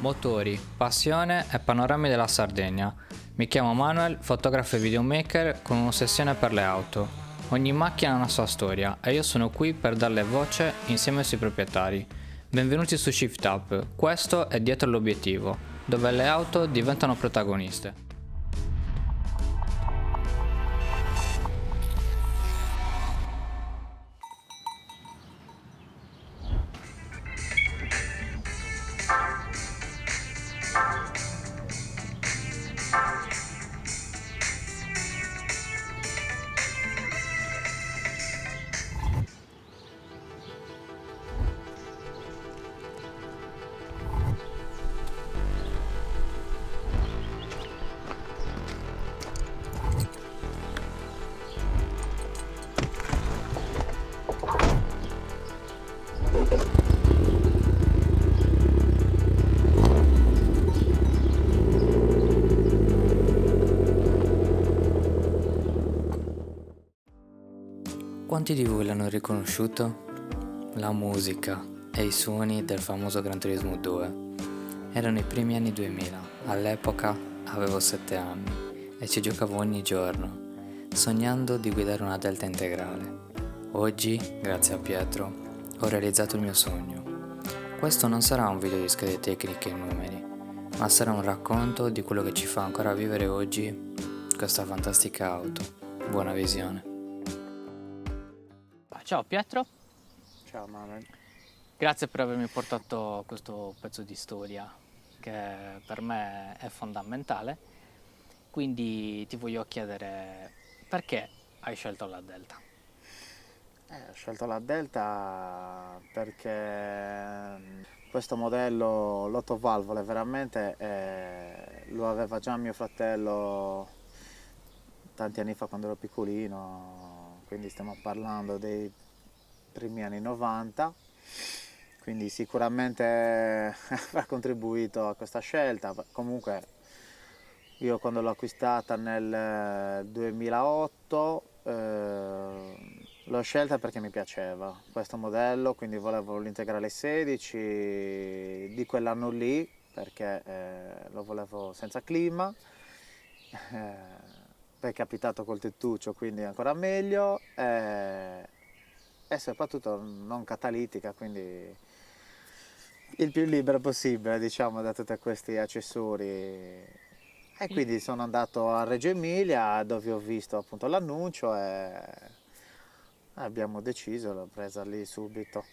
Motori, passione e panorami della Sardegna. Mi chiamo Manuel, fotografo e videomaker con un'ossessione per le auto. Ogni macchina ha una sua storia e io sono qui per darle voce insieme ai suoi proprietari. Benvenuti su Shift Up, questo è Dietro l'Obiettivo, dove le auto diventano protagoniste. Quanti di voi l'hanno riconosciuto? La musica e i suoni del famoso Gran Turismo 2. Erano i primi anni 2000, all'epoca avevo 7 anni e ci giocavo ogni giorno, sognando di guidare una Delta integrale. Oggi, grazie a Pietro, ho realizzato il mio sogno. Questo non sarà un video di schede tecniche e numeri, ma sarà un racconto di quello che ci fa ancora vivere oggi questa fantastica auto. Buona visione. Ciao Pietro. Ciao Manuel. Grazie per avermi portato questo pezzo di storia che per me è fondamentale. Quindi ti voglio chiedere perché hai scelto la Delta? Ho scelto la Delta perché questo modello l'otto valvole veramente lo aveva già mio fratello tanti anni fa quando ero piccolino, quindi stiamo parlando dei primi anni 90, quindi sicuramente avrà contribuito a questa scelta. Comunque io quando l'ho acquistata nel 2008 l'ho scelta perché mi piaceva questo modello, quindi volevo l'integrale 16 di quell'anno lì perché lo volevo senza clima. Poi è capitato col tettuccio, quindi ancora meglio, e soprattutto non catalitica, quindi il più libero possibile, diciamo, da tutti questi accessori. E quindi sono andato a Reggio Emilia dove ho visto appunto l'annuncio e abbiamo deciso, l'ho presa lì subito.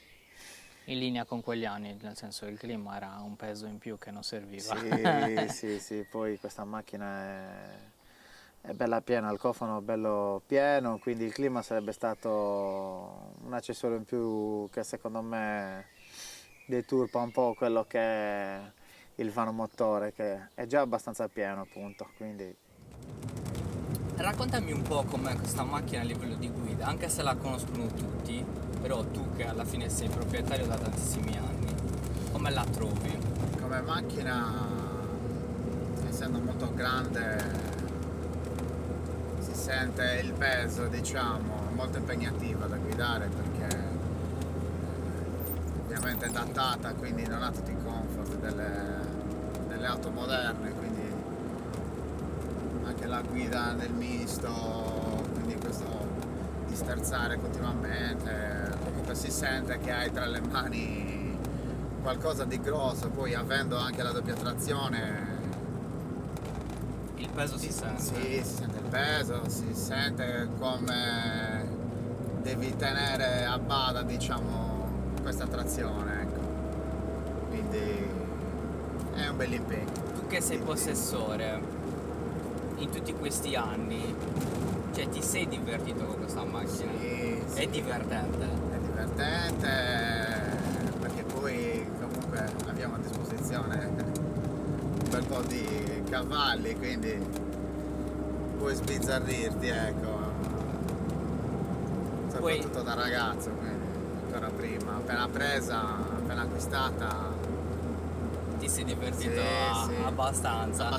In linea con quegli anni, nel senso che il clima era un peso in più che non serviva. Sì, poi questa macchina è bella piena, il cofano è bello pieno, quindi il clima sarebbe stato un accessorio in più che secondo me deturpa un po' quello che è il vano motore, che è già abbastanza pieno appunto, quindi... Raccontami un po' com'è questa macchina a livello di guida, anche se la conoscono tutti, però tu che alla fine sei proprietario da tantissimi anni, come la trovi? Come macchina, essendo molto grande, si sente il peso, diciamo, molto impegnativa da guidare perché ovviamente è datata, quindi non ha tutti i comfort delle auto moderne, quindi anche la guida nel misto, quindi questo di sterzare continuamente, comunque si sente che hai tra le mani qualcosa di grosso, poi avendo anche la doppia trazione Il peso si sente? Sì, si sente il peso, si sente come devi tenere a bada, diciamo, questa trazione, ecco. Quindi è un bel impegno. Tu che sei possessore, in tutti questi anni, cioè ti sei divertito con questa macchina? Sì, È divertente? È divertente perché poi comunque abbiamo a disposizione un bel po' di cavalli, quindi puoi sbizzarrirti, ecco, soprattutto da ragazzo, quindi ancora prima, appena presa, appena acquistata. Ti sei divertito Sì. abbastanza?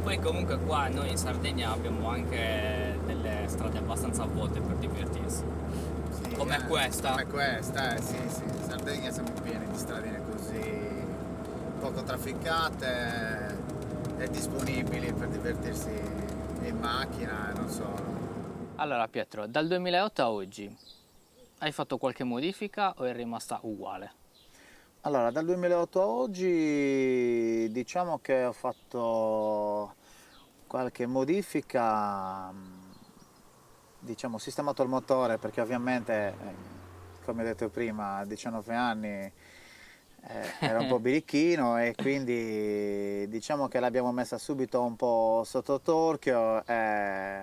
Poi comunque qua noi in Sardegna abbiamo anche delle strade abbastanza vuote per divertirsi. Sì, Come questa? Come questa, sì. In Sardegna siamo pieni di stradine così, un po' poco trafficate e disponibili per divertirsi in macchina e non solo. Allora Pietro, dal 2008 a oggi hai fatto qualche modifica o è rimasta uguale? Allora, dal 2008 a oggi diciamo che ho fatto qualche modifica, diciamo, ho sistemato il motore perché ovviamente, come ho detto prima, a 19 anni era un po' birichino e quindi diciamo che l'abbiamo messa subito un po' sotto torchio e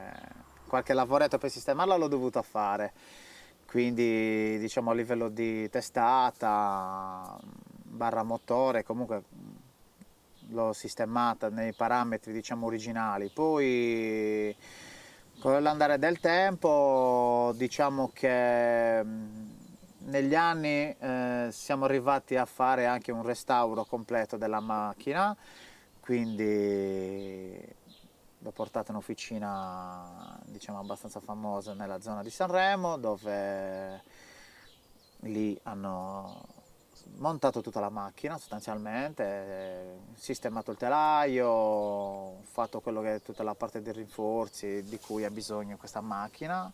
qualche lavoretto per sistemarla l'ho dovuto fare. Quindi diciamo a livello di testata, barra motore, comunque l'ho sistemata nei parametri diciamo originali. Poi con l'andare del tempo diciamo che negli anni siamo arrivati a fare anche un restauro completo della macchina, quindi l'ho portata in un'officina diciamo abbastanza famosa nella zona di Sanremo, dove lì hanno montato tutta la macchina sostanzialmente, sistemato il telaio, fatto quello che è tutta la parte dei rinforzi di cui ha bisogno questa macchina,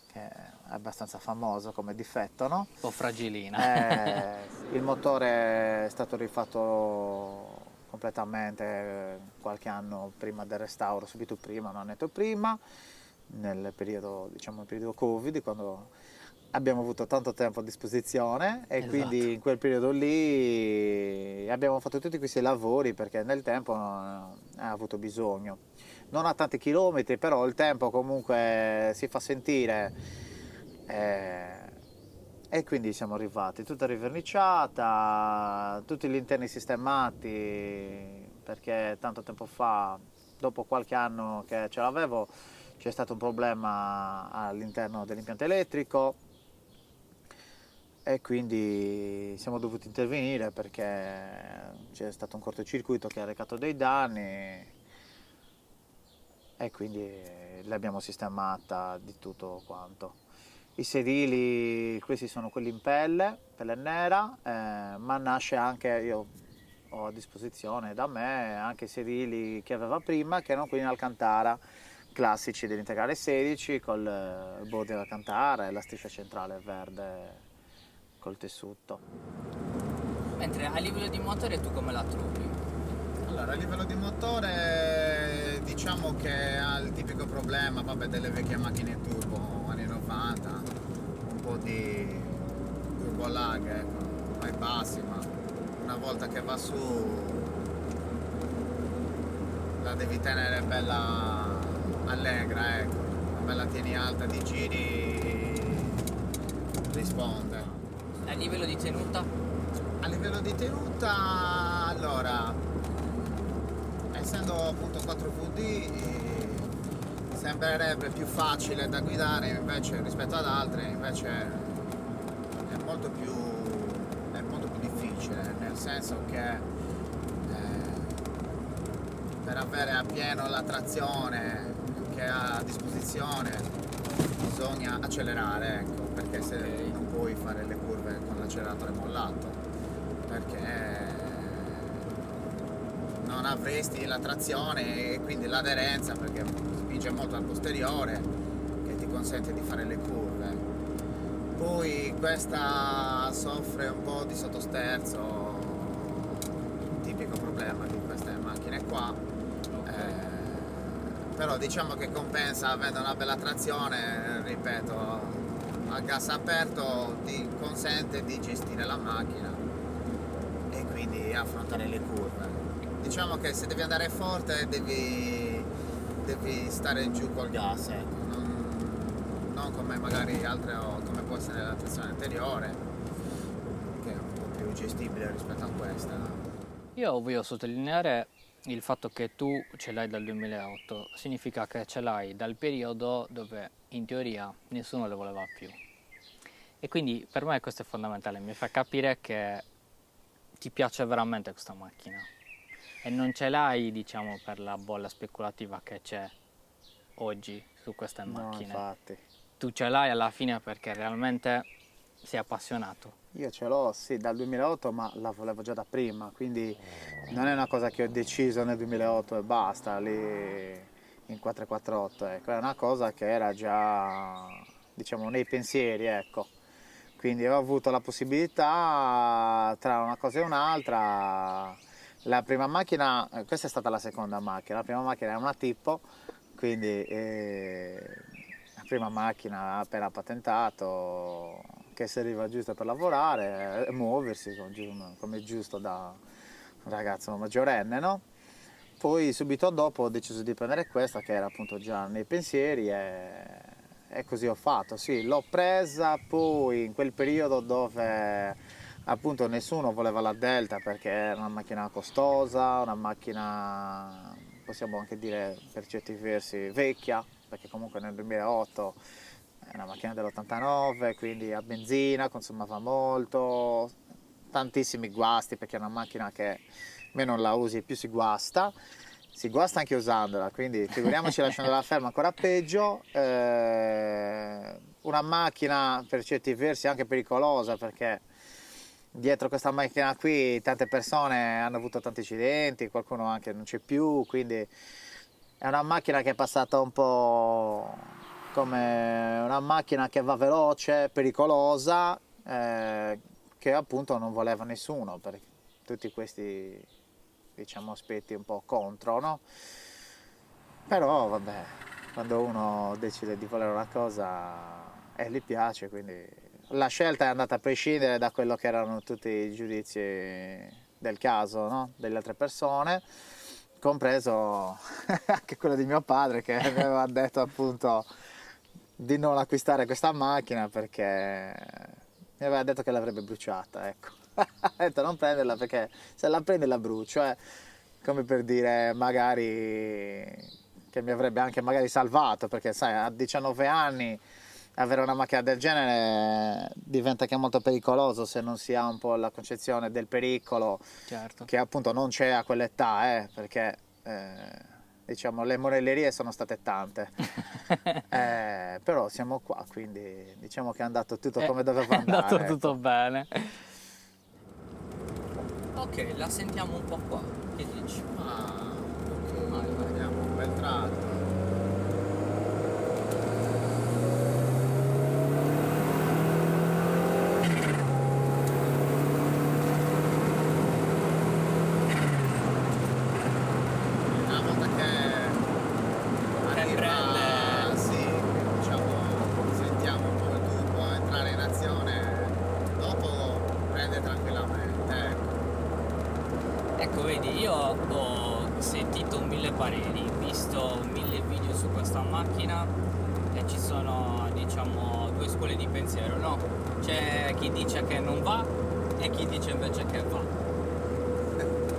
che è abbastanza famoso come difetto, no? Un po' fragilina. Il motore è stato rifatto completamente qualche anno prima del restauro, subito prima, un annetto prima, nel periodo, diciamo, il periodo Covid, quando abbiamo avuto tanto tempo a disposizione e quindi Esatto. in quel periodo lì abbiamo fatto tutti questi lavori perché nel tempo ha avuto bisogno. Non a tanti chilometri, però il tempo comunque si fa sentire. E quindi siamo arrivati, tutta riverniciata, tutti gli interni sistemati, perché tanto tempo fa, dopo qualche anno che ce l'avevo, c'è stato un problema all'interno dell'impianto elettrico e quindi siamo dovuti intervenire perché c'è stato un cortocircuito che ha recato dei danni e quindi l'abbiamo sistemata di tutto quanto. I sedili, questi sono quelli in pelle nera, ma nasce anche, io ho a disposizione da me anche i sedili che aveva prima, che erano quelli in Alcantara, classici dell'integrale 16, col body Alcantara e la striscia centrale verde col tessuto. Mentre a livello di motore tu come la trovi? Allora, a livello di motore diciamo che ha il tipico problema, vabbè, delle vecchie macchine turbo anni 90, un po' di turbo lag, ecco, ai bassi, ma una volta che va su la devi tenere bella allegra, ecco, come la tieni alta di giri risponde. A livello di tenuta? A livello di tenuta, allora, essendo appunto 4VD sembrerebbe più facile da guidare invece rispetto ad altre, invece è molto più difficile, nel senso che per avere appieno la trazione che ha a disposizione bisogna accelerare, ecco, perché se non puoi fare le curve con l'acceleratore mollato, perché non avresti la trazione e quindi l'aderenza, perché spinge molto al posteriore che ti consente di fare le curve. Poi questa soffre un po' di sottosterzo, tipico problema di queste macchine qua, però diciamo che compensa avendo una bella trazione, ripeto, a gas aperto ti consente di gestire la macchina e quindi affrontare le curve. Diciamo che se devi andare forte devi stare giù col gas, ecco. Non come magari altre, come può essere la trazione anteriore, che è un po' più gestibile rispetto a questa. Io voglio sottolineare il fatto che tu ce l'hai dal 2008, significa che ce l'hai dal periodo dove in teoria nessuno le voleva più. E quindi per me questo è fondamentale, mi fa capire che ti piace veramente questa macchina e non ce l'hai, diciamo, per la bolla speculativa che c'è oggi su queste No, macchine. infatti. Tu ce l'hai alla fine perché realmente sei appassionato? Io ce l'ho, sì, dal 2008, ma la volevo già da prima, quindi non è una cosa che ho deciso nel 2008 e basta, lì in 448, ecco, è una cosa che era già, diciamo, nei pensieri, ecco. Quindi ho avuto la possibilità, tra una cosa e un'altra, la prima macchina, questa è stata la seconda macchina, la prima macchina è una Tipo, quindi la prima macchina appena patentato, che serviva giusto per lavorare e muoversi come è giusto da un ragazzo maggiorenne, no? Poi subito dopo ho deciso di prendere questa che era appunto già nei pensieri e così ho fatto. Sì, l'ho presa poi in quel periodo dove appunto nessuno voleva la Delta perché era una macchina costosa, una macchina possiamo anche dire per certi versi vecchia, perché comunque nel 2008 è una macchina dell'89, quindi a benzina, consumava molto, tantissimi guasti perché è una macchina che meno la usi più si guasta anche usandola, quindi figuriamoci lasciandola ferma ancora peggio. Una macchina per certi versi anche pericolosa perché dietro questa macchina qui tante persone hanno avuto tanti incidenti, qualcuno anche non c'è più, quindi è una macchina che è passata un po' come una macchina che va veloce, pericolosa, che appunto non voleva nessuno per tutti questi, diciamo, aspetti un po' contro, no? Però vabbè, quando uno decide di volere una cosa e gli piace, quindi la scelta è andata a prescindere da quello che erano tutti i giudizi del caso, no? Delle altre persone, compreso anche quello di mio padre che mi aveva detto appunto di non acquistare questa macchina perché mi aveva detto che l'avrebbe bruciata, ecco. Ha detto non prenderla perché se la prende la brucio, come per dire magari che mi avrebbe anche magari salvato, perché sai, a 19 anni avere una macchina del genere diventa che è molto pericoloso se non si ha un po' la concezione del pericolo, Certo. che appunto non c'è a quell'età, perché diciamo le morellerie sono state tante. Però siamo qua, quindi diciamo che è andato tutto come doveva andare. È andato ecco. tutto bene. Ok, la sentiamo un po' qua. Che dici? Ok, vediamo un bel tratto. Una volta che arriva, sì, diciamo, sentiamo un po' il turbo entrare in azione, dopo prende tranquillamente, ecco. Ecco, vedi, io ho sentito 1000 pareri, visto 1000 video su questa macchina e ci sono, diciamo, due scuole di pensiero, no? C'è chi dice che non va e chi dice invece che va.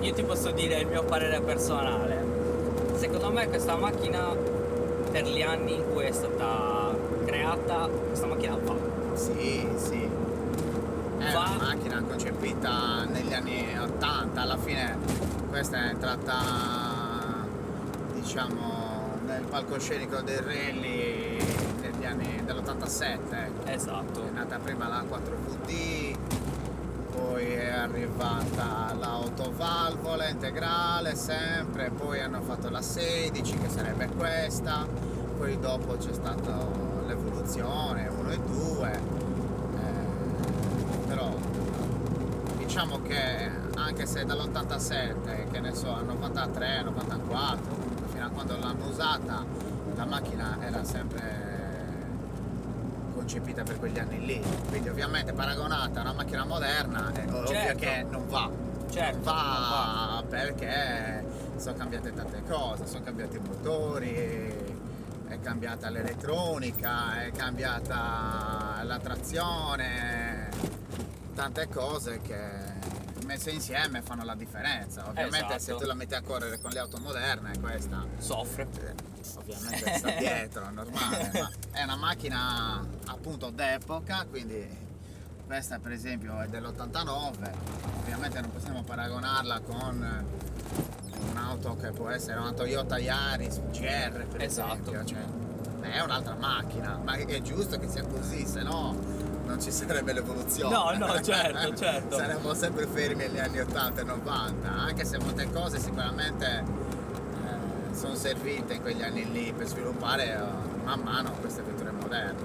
Io ti posso dire il mio parere personale. Secondo me questa macchina, per gli anni in cui è stata creata, questa macchina va. Sì, sì. È Va. una macchina concepita negli anni 80, alla fine questa è entrata, diciamo, nel palcoscenico del rally negli anni dell'87. Esatto. È nata prima la 4VD, poi è arrivata l'autovalvola integrale sempre, poi hanno fatto la 16 che sarebbe questa, poi dopo c'è stata l'evoluzione 1 e 2. Però diciamo che anche se dall'87, che ne so, al 93, 94, fino a quando l'hanno usata, la macchina era sempre concepita per quegli anni lì, quindi ovviamente paragonata a una macchina moderna è ovvio che non va. Certo, non va perché sono cambiate tante cose, sono cambiati i motori, è cambiata l'elettronica, è cambiata la trazione, tante cose che messe insieme fanno la differenza. Ovviamente se tu la metti a correre con le auto moderne, questa soffre, ovviamente sta dietro, è normale, ma è una macchina appunto d'epoca, quindi questa per esempio è dell'89, ovviamente non possiamo paragonarla con un'auto che può essere una Toyota Yaris GR per esempio, cioè, è un'altra macchina, ma è giusto che sia così, se no non ci sarebbe l'evoluzione. No, certo. Saremmo sempre fermi agli anni 80 e 90, anche se molte cose sicuramente sono servite in quegli anni lì per sviluppare man mano queste vetture moderne,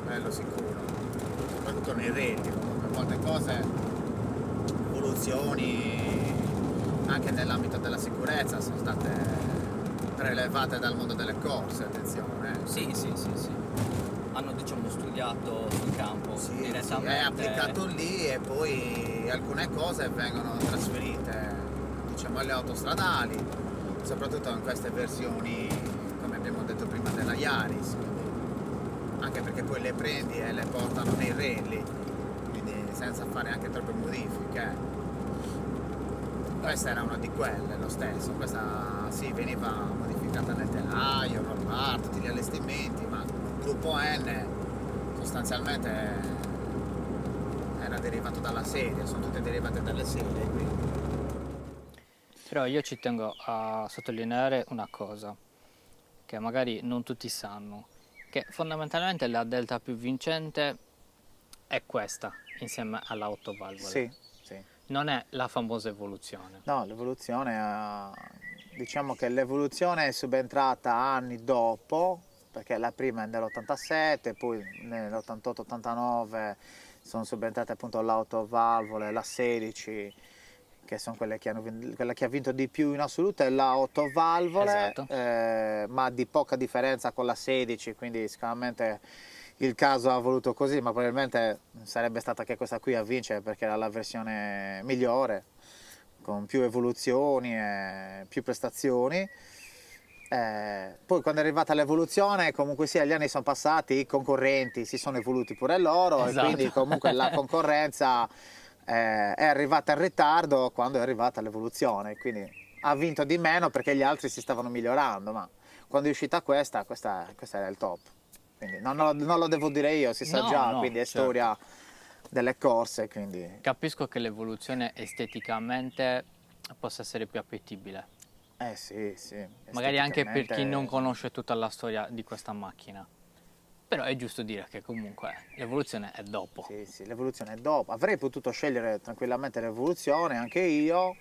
quello sicuro, soprattutto nei reti, comunque molte cose, evoluzioni anche nell'ambito della sicurezza sono state prelevate dal mondo delle corse, attenzione. Sì. Hanno studiato sul campo direttamente. È applicato lì e poi alcune cose vengono trasferite alle autostradali, soprattutto in queste versioni, come abbiamo detto prima, della Yaris, quindi, anche perché poi le prendi e le portano nei rally, quindi senza fare anche troppe modifiche. Questa era una di quelle, lo stesso, questa veniva modificata nel telaio, normale, tutti gli allestimenti, ma il gruppo N sostanzialmente era derivato dalla serie, sono tutte derivate dalle serie, quindi. Però io ci tengo a sottolineare una cosa, che magari non tutti sanno, che fondamentalmente la Delta più vincente è questa, insieme alla 8 valvole. Sì. Non è la famosa evoluzione. No, l'evoluzione, diciamo che l'evoluzione è subentrata anni dopo, perché la prima è nell'87, poi nell'88-89 sono subentrate appunto l'8 valvole, la 16, che sono quella che ha vinto di più in assoluto, è la 8 valvole, esatto. ma di poca differenza con la 16, quindi sicuramente il caso ha voluto così, ma probabilmente sarebbe stata che questa qui a vincere perché era la versione migliore, con più evoluzioni e più prestazioni. Poi quando è arrivata l'evoluzione, comunque sia, gli anni sono passati, i concorrenti si sono evoluti pure loro, esatto. E quindi comunque la concorrenza è arrivata in ritardo quando è arrivata l'evoluzione, quindi ha vinto di meno perché gli altri si stavano migliorando, ma quando è uscita questa era il top. Quindi non lo devo dire io, si sa già, quindi è certo. storia delle corse. Quindi. Capisco che l'evoluzione esteticamente possa essere più appetibile. Sì. Magari anche per chi non conosce tutta la storia di questa macchina. Però è giusto dire che comunque l'evoluzione è dopo. Sì, l'evoluzione è dopo. Avrei potuto scegliere tranquillamente l'evoluzione, anche io,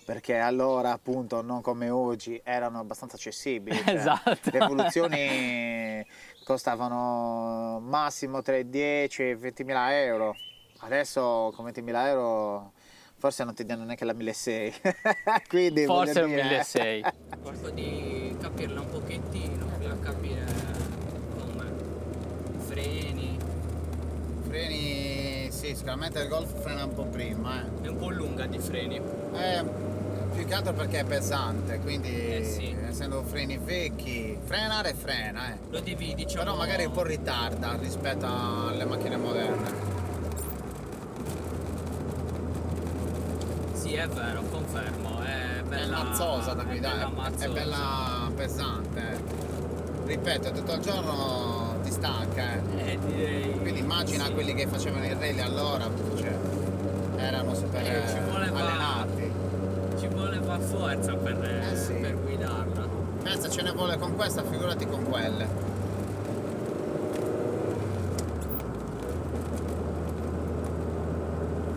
perché allora appunto non come oggi erano abbastanza accessibili. Esatto. Le evoluzioni costavano massimo tra i 10 e i 20.000 euro. Adesso con 20.000 euro forse non ti danno neanche la 1.600. Quindi forse un dire... 1.600. Cerco di capirla un pochettino, per capire come freni, sì, sicuramente il Golf frena un po' prima. È un po' lunga di freni. Più che altro perché è pesante, quindi sì. essendo freni vecchi, frena. Lo devi, Però magari un po' ritarda rispetto alle macchine moderne. Sì, è vero, confermo, è bella. È mazzosa da guidare, è bella pesante. Ripeto, tutto il giorno ti stanca. Direi. Quindi immagina sì. quelli che facevano i rally allora, cioè, erano super allenati. Ci voleva forza per guidarla. Pensa, ce ne vuole con questa, figurati con quelle.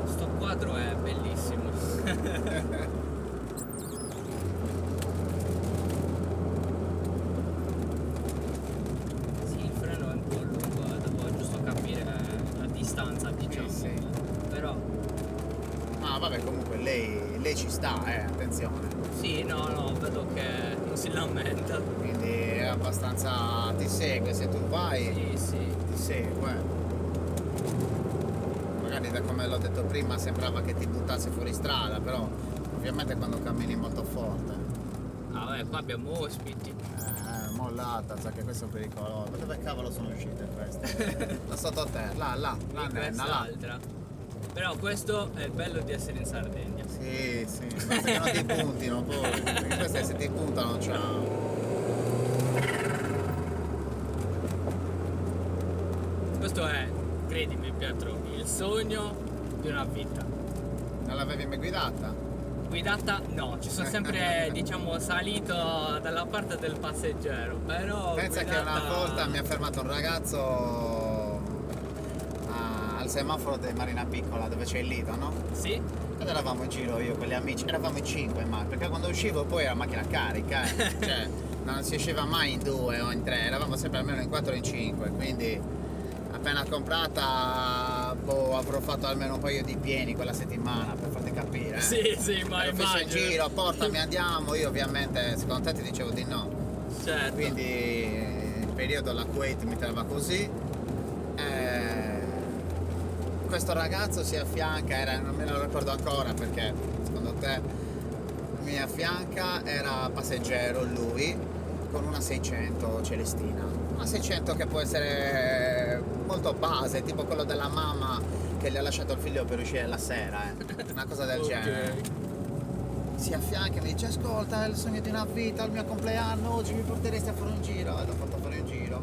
Sto quadro è bellissimo. Sì, il freno è un po' lungo, devo giusto capire la distanza, diciamo. Sì. Però. Ah, vabbè, comunque lei ci sta, attenzione. Sì, no, vedo che non si lamenta. Quindi è abbastanza. Ti segue, se tu vai. Sì. Ti segue. Magari da come l'ho detto prima sembrava che ti buttasse fuori strada, però ovviamente quando cammini molto forte. Ah, vabbè, qua abbiamo ospiti. Mollata, sa che questo è pericoloso. Ma dove cavolo sono uscite queste? Da sottoterra, là, nenna, là. Però questo è il bello di essere in Sardegna. Sì, basta che non ti puntino poi, perché queste se ti puntano, ciao. Questo è, credimi Pietro, il sogno di una vita. Non l'avevi mai guidata? Guidata no, ci sono sempre salito dalla parte del passeggero, però Pensa che una volta mi ha fermato un ragazzo al semaforo di Marina Piccola dove c'è il Lido, no? Sì? Ed eravamo in giro io con gli amici, eravamo in 5 in macchina, perché quando uscivo poi era macchina carica, cioè non si usciva mai in 2 o in 3, eravamo sempre almeno in 4 o in 5, quindi appena comprata avrò fatto almeno un paio di pieni quella settimana per farti capire. Sì, ma Ero fisso in immagino. giro, portami andiamo, io ovviamente secondo te ti dicevo di no. Certo. Quindi il periodo alla Kuwait mi teneva così. Questo ragazzo si affianca, non me lo ricordo ancora perché secondo te mi affianca, era passeggero lui con una 600 Celestina, una 600 che può essere molto base, tipo quello della mamma che gli ha lasciato il figlio per uscire la sera, una cosa del genere. Si affianca e mi dice ascolta, è il sogno di una vita, il mio compleanno, oggi mi porteresti a fare un giro, e l'ho fatto fare un giro.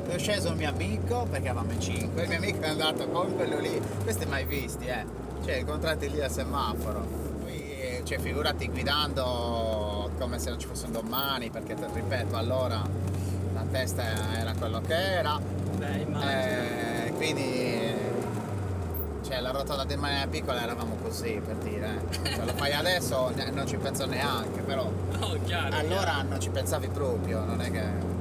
È sceso un mio amico perché eravamo in 5, il mio amico è andato con quello lì, questi mai visti, cioè incontrati lì al semaforo. Poi, cioè figurati guidando come se non ci fosse un domani, perché te ripeto, allora la testa era quello che era. Beh, immagino. Quindi cioè la rotonda di Marina Piccola eravamo così, per dire. Se lo fai adesso non ci penso neanche, però Oh, chiaro. allora non ci pensavi proprio, non è che.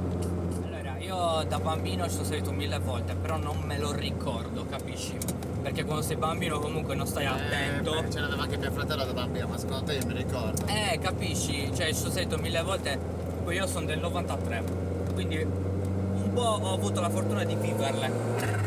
Allora, io da bambino ci sono salito 1000 volte, però non me lo ricordo, capisci? Perché quando sei bambino comunque non stai attento. Ce l'aveva anche mio fratello da bambino, ma secondo te io mi ricordo. Capisci? Cioè ci sono salito 1000 volte, poi io sono del 93, quindi un po' ho avuto la fortuna di viverle.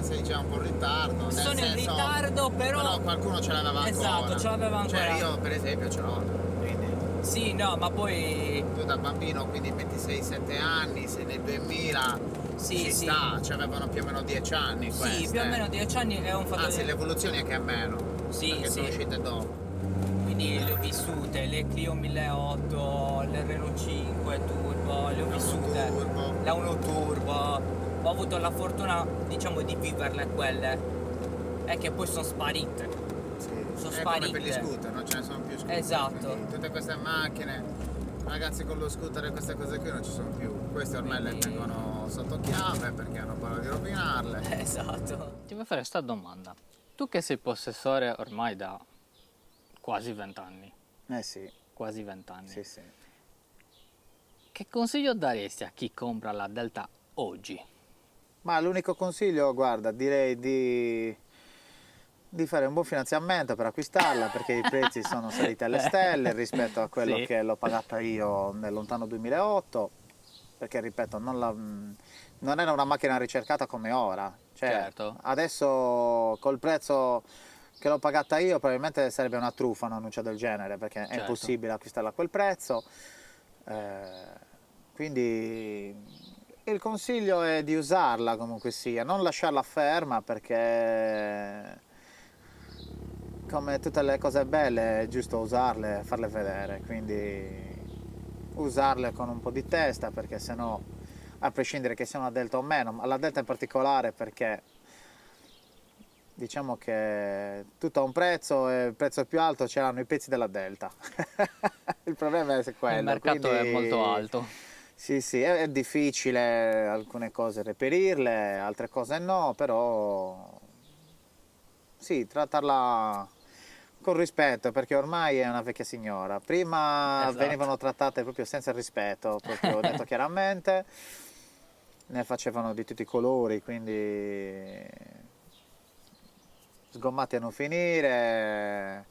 Sei già un po' in ritardo. Sono in ritardo, però qualcuno ce l'aveva ancora. Esatto, ce l'aveva ancora. Cioè io per esempio ce l'ho, quindi. Sì, no, ma poi Tu da bambino, quindi 26-7 anni, sei nel 2000, Sì, ci sì. sta, ci avevano più o meno 10 anni queste. sì, più o meno 10 anni è un fatto Anzi, le evoluzioni anche a meno. Sì, perché sì. sono uscite dopo. Quindi le ho vissute, le Clio 1008, le Renault 5 Turbo, le ho vissute. Turbo. La 1 Turbo. Ho avuto la fortuna, diciamo, di viverle quelle. E che poi sono sparite. Sì. Sono È come per sparite. gli scooter, non ce ne sono più scooter. Esatto. Quindi tutte queste macchine, ragazzi con lo scooter e queste cose qui non ci sono più. Queste ormai le tengono sotto chiave perché hanno paura di rovinarle. Esatto. Ti voglio fare questa domanda. Tu che sei possessore ormai da quasi 20 anni, Sì, quasi 20 anni, sì. che consiglio daresti a chi compra la Delta oggi? Ma l'unico consiglio, guarda, direi di fare un buon finanziamento per acquistarla perché i prezzi sono saliti alle stelle rispetto a quello Sì. che l'ho pagata io nel lontano 2008, perché ripeto non era una macchina ricercata come ora, cioè Certo. adesso col prezzo che l'ho pagata io probabilmente sarebbe una truffa un annuncio del genere, perché è Certo. impossibile acquistarla a quel prezzo. Quindi il consiglio è di usarla comunque sia, non lasciarla ferma, perché come tutte le cose belle è giusto usarle e farle vedere, quindi usarle con un po' di testa, perché sennò, a prescindere che sia una Delta o meno, ma la Delta in particolare perché diciamo che tutto ha un prezzo e il prezzo più alto c'erano i pezzi della Delta. Il problema è quello. Il mercato quindi è molto alto. sì, è difficile alcune cose reperirle, altre cose no, però sì, trattarla con rispetto, perché ormai è una vecchia signora. Prima Esatto. venivano trattate proprio senza rispetto, proprio detto chiaramente, ne facevano di tutti i colori, quindi sgommati a non finire,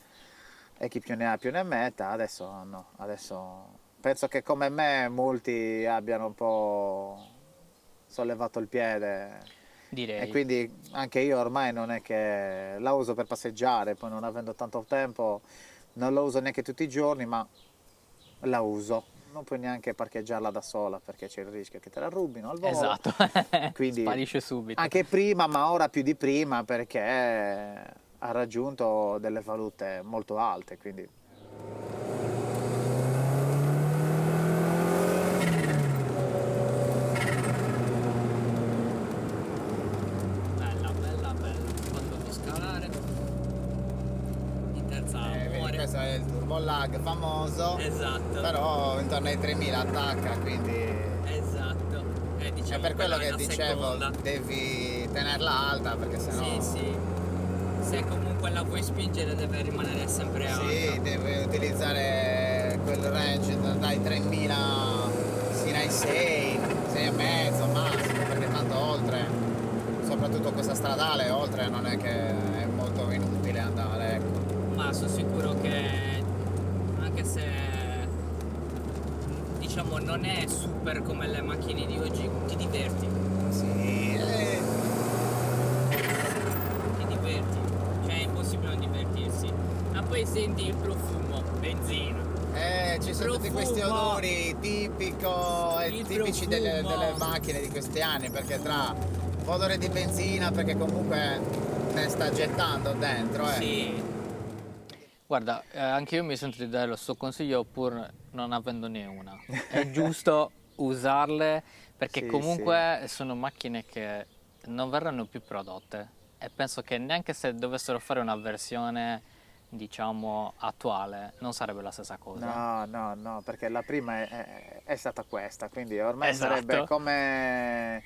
e chi più ne ha più ne metta. Adesso no, adesso penso che come me molti abbiano un po' sollevato il piede, Direi. e quindi anche io ormai non è che la uso per passeggiare, poi non avendo tanto tempo non la uso neanche tutti i giorni, ma la uso. Non puoi neanche parcheggiarla da sola perché c'è il rischio che te la rubino al volo. Esatto. Quindi Sparisce subito. anche prima, ma ora più di prima, perché ha raggiunto delle valute molto alte, quindi Bella. Quando di scalare. In terza vedi, muore. questo è il turbo lag famoso, Esatto. però intorno ai 3000 attacca, quindi Esatto. diciamo. È per quello quella che è la dicevo, seconda. devi tenerla alta perché sennò... Sì. Se comunque la vuoi spingere deve rimanere sempre alta. Sì, devi utilizzare quel range dai 3000 fino ai 6, 6 e mezzo massimo, perché tanto oltre, soprattutto questa stradale, oltre non è che è molto inutile andare, ecco. Ma sono sicuro che anche se diciamo non è super come le macchine di oggi, ti diverti. Sì, Ti diverti. Cioè è impossibile non divertirsi. Ma poi senti il profumo, benzina. ci sono tutti questi Profumo. odori tipici Il delle profumo. macchine di questi anni, perché tra odore di benzina, perché comunque ne sta gettando dentro, Sì. Guarda, anche io mi sento di dare lo suo consiglio pur non avendone una. È giusto usarle perché Sì, comunque sono macchine che non verranno più prodotte e penso che neanche se dovessero fare una versione, diciamo, attuale, non sarebbe la stessa cosa. No, perché la prima è stata questa, quindi ormai Esatto. sarebbe come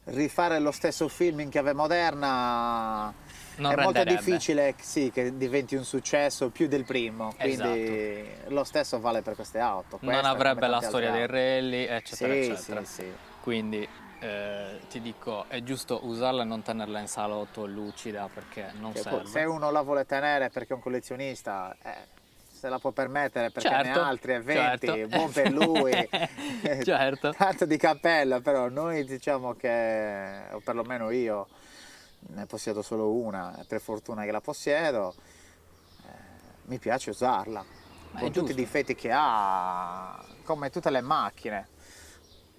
rifare lo stesso film in chiave moderna. Non è molto renderebbe. difficile, sì, che diventi un successo più del primo, quindi lo stesso vale per queste auto. Non questa, avrebbe come la tante storia dei altre rally, eccetera, auto. eccetera. Sì. Quindi ti dico, è giusto usarla e non tenerla in salotto lucida perché non Che poi, serve. se uno la vuole tenere perché è un collezionista, se la può permettere perché ne Certo, ha altri eventi, certo. buon per lui. Certo. Tanto di cappello, però noi diciamo che, o perlomeno io, ne possiedo solo una, e per fortuna che la possiedo, mi piace usarla, Ma è con tutti giusto. i difetti che ha, come tutte le macchine.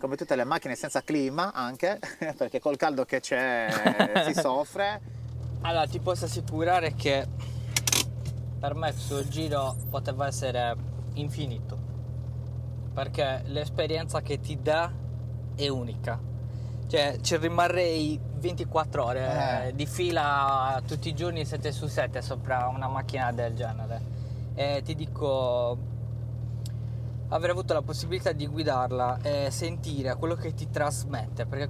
Come tutte le macchine senza clima anche, perché col caldo che c'è si soffre. Allora ti posso assicurare che per me questo giro poteva essere infinito, perché l'esperienza che ti dà è unica. Cioè ci rimarrei 24 ore di fila tutti i giorni 7 su 7 sopra una macchina del genere. E ti dico, aver avuto la possibilità di guidarla e sentire quello che ti trasmette, perché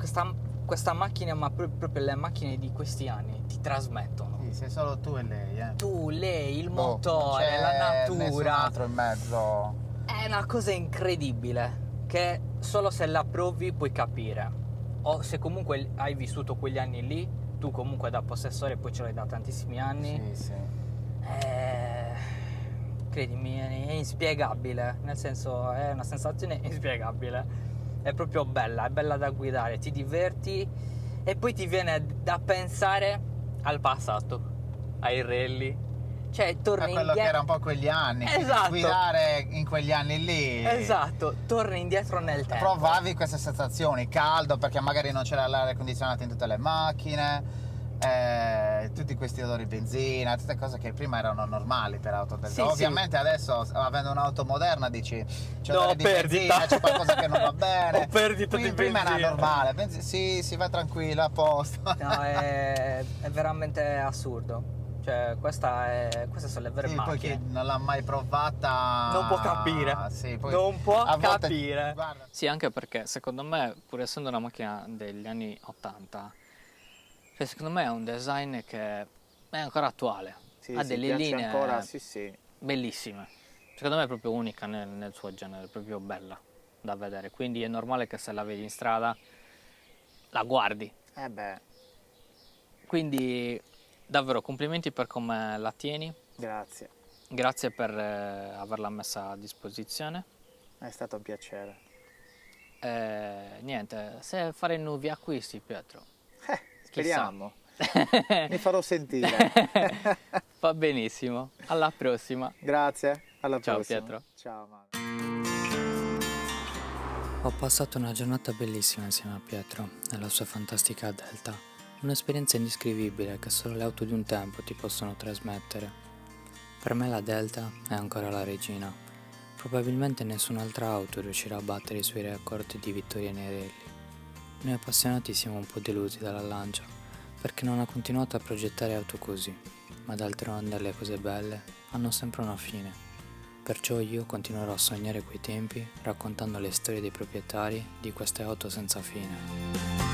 questa macchina, ma proprio le macchine di questi anni ti trasmettono. Sì, sei solo tu e lei, Tu, lei, il non motore, c'è la nessun natura, altro in mezzo. è una cosa incredibile che solo se la provi puoi capire. O se comunque hai vissuto quegli anni lì, tu comunque da possessore poi ce l'hai da tantissimi anni. Sì. Credimi, è inspiegabile, nel senso è una sensazione inspiegabile. È proprio bella, è bella da guidare, ti diverti e poi ti viene da pensare al passato, ai rally. Cioè, torni È quello che era un po' quegli anni, quindi Esatto. guidare in quegli anni lì. Esatto, torni indietro nel tempo. Provavi queste sensazioni, caldo perché magari non c'era l'aria condizionata in tutte le macchine, tutti questi odori benzina, tutte cose che prima erano normali per auto del Sì, genere. sì. Ovviamente adesso, avendo un'auto moderna, dici c'è No, odore di perdita. benzina, c'è qualcosa che non va bene. Ho perdita Quindi di prima benzina. era normale, sì, si va tranquilla, a posto. No, è veramente assurdo. Cioè, queste sono le vere Sì, poi chi macchine. non l'ha mai provata Non può capire. sì, poi Non può a volte- capire. guarda, Sì, anche perché secondo me, pur essendo una macchina degli anni 80, cioè secondo me è un design che è ancora attuale. sì, Ha sì, delle piace linee ancora, sì. bellissime. Secondo me è proprio unica nel suo genere, è proprio bella da vedere. Quindi è normale che se la vedi in strada la guardi. Beh, Quindi davvero complimenti per come la tieni. grazie, Grazie per averla messa a disposizione. è stato un piacere. Niente, se fare nuovi acquisti, Pietro. Speriamo. Chissà. Mi farò sentire. Va benissimo. Alla prossima. Grazie, alla Ciao, prossima. Pietro. Ciao Manu. Ho passato una giornata bellissima insieme a Pietro nella sua fantastica Delta. Un'esperienza indescrivibile che solo le auto di un tempo ti possono trasmettere. Per me la Delta è ancora la regina. Probabilmente nessun'altra auto riuscirà a battere i suoi record di vittorie nei rally. Noi appassionati siamo un po' delusi dalla Lancia, perché non ha continuato a progettare auto così, ma d'altronde le cose belle hanno sempre una fine. Perciò io continuerò a sognare quei tempi raccontando le storie dei proprietari di queste auto senza fine.